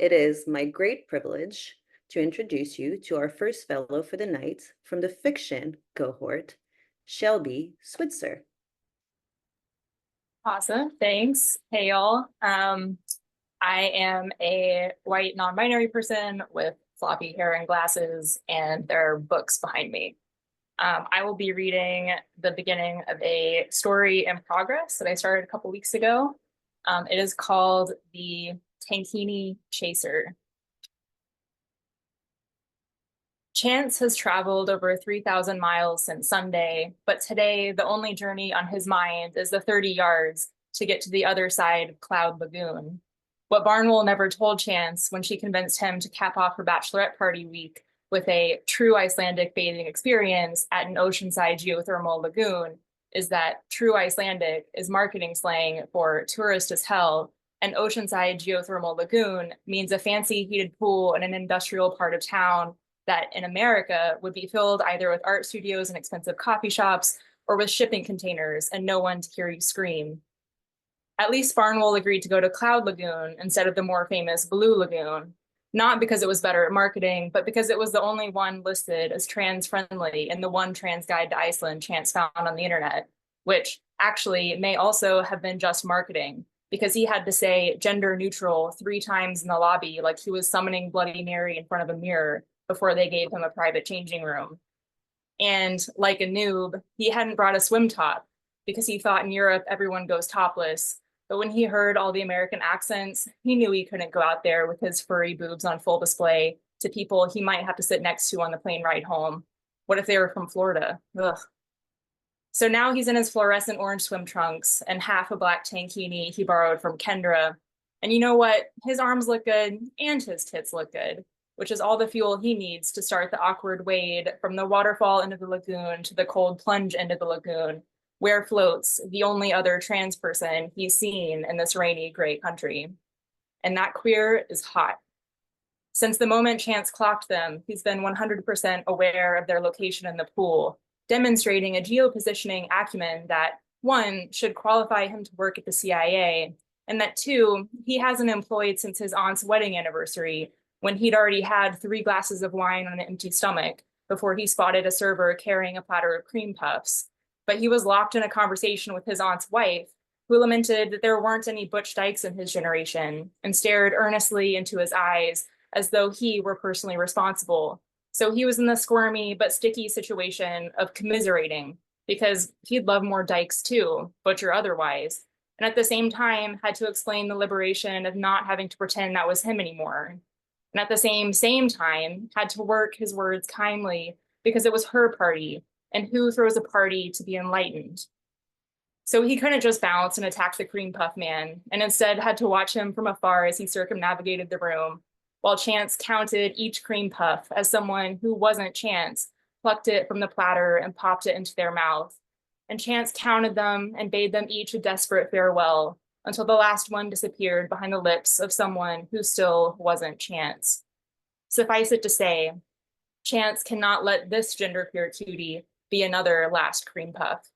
It is my great privilege to introduce you to our first fellow for the night from the fiction cohort, Shelby Switzer. Awesome, thanks. Hey y'all. I am a white non-binary person with floppy hair and glasses, and there are books behind me. I will be reading the beginning of a story in progress that I started a couple weeks ago. It is called The Tankini Chaser. Chance has traveled over 3,000 miles since Sunday, but today the only journey on his mind is the 30 yards to get to the other side of Cloud Lagoon. What Barnwell never told Chance when she convinced him to cap off her bachelorette party week with a true Icelandic bathing experience at an oceanside geothermal lagoon is that true Icelandic is marketing slang for tourist as hell, and oceanside geothermal lagoon means a fancy heated pool in an industrial part of town that in America would be filled either with art studios and expensive coffee shops or with shipping containers and no one to hear you scream. At least Barnwell agreed to go to Cloud Lagoon instead of the more famous Blue Lagoon, not because it was better at marketing, but because it was the only one listed as trans-friendly in the one trans guide to Iceland Chance found on the internet, which actually may also have been just marketing, because he had to say gender neutral 3 times in the lobby like he was summoning Bloody Mary in front of a mirror before they gave him a private changing room. And like a noob, he hadn't brought a swim top because he thought in Europe everyone goes topless. But when he heard all the American accents, he knew he couldn't go out there with his furry boobs on full display to people he might have to sit next to on the plane ride home. What if they were from Florida? Ugh. So now he's in his fluorescent orange swim trunks and half a black tankini he borrowed from Kendra. And you know what? His arms look good and his tits look good, which is all the fuel he needs to start the awkward wade from the waterfall into the lagoon to the cold plunge into the lagoon, where floats the only other trans person he's seen in this rainy, gray country. And that queer is hot. Since the moment Chance clocked them, he's been 100% aware of their location in the pool, demonstrating a geopositioning acumen that, 1, should qualify him to work at the CIA, and that 2, he hasn't employed since his aunt's wedding anniversary, when he'd already had 3 glasses of wine on an empty stomach before he spotted a server carrying a platter of cream puffs. But he was locked in a conversation with his aunt's wife, who lamented that there weren't any Butch Dykes in his generation and stared earnestly into his eyes as though he were personally responsible. So he was in the squirmy but sticky situation of commiserating, because he'd love more Dykes too, Butch or otherwise, and at the same time had to explain the liberation of not having to pretend that was him anymore. And at the same time, had to work his words kindly because it was her party, and who throws a party to be enlightened? So he couldn't just bounce and attack the cream puff man, and instead had to watch him from afar as he circumnavigated the room, while Chance counted each cream puff as someone who wasn't Chance plucked it from the platter and popped it into their mouth. And Chance counted them and bade them each a desperate farewell until the last one disappeared behind the lips of someone who still wasn't Chance. Suffice it to say, Chance cannot let this genderqueer cutie be another last cream puff.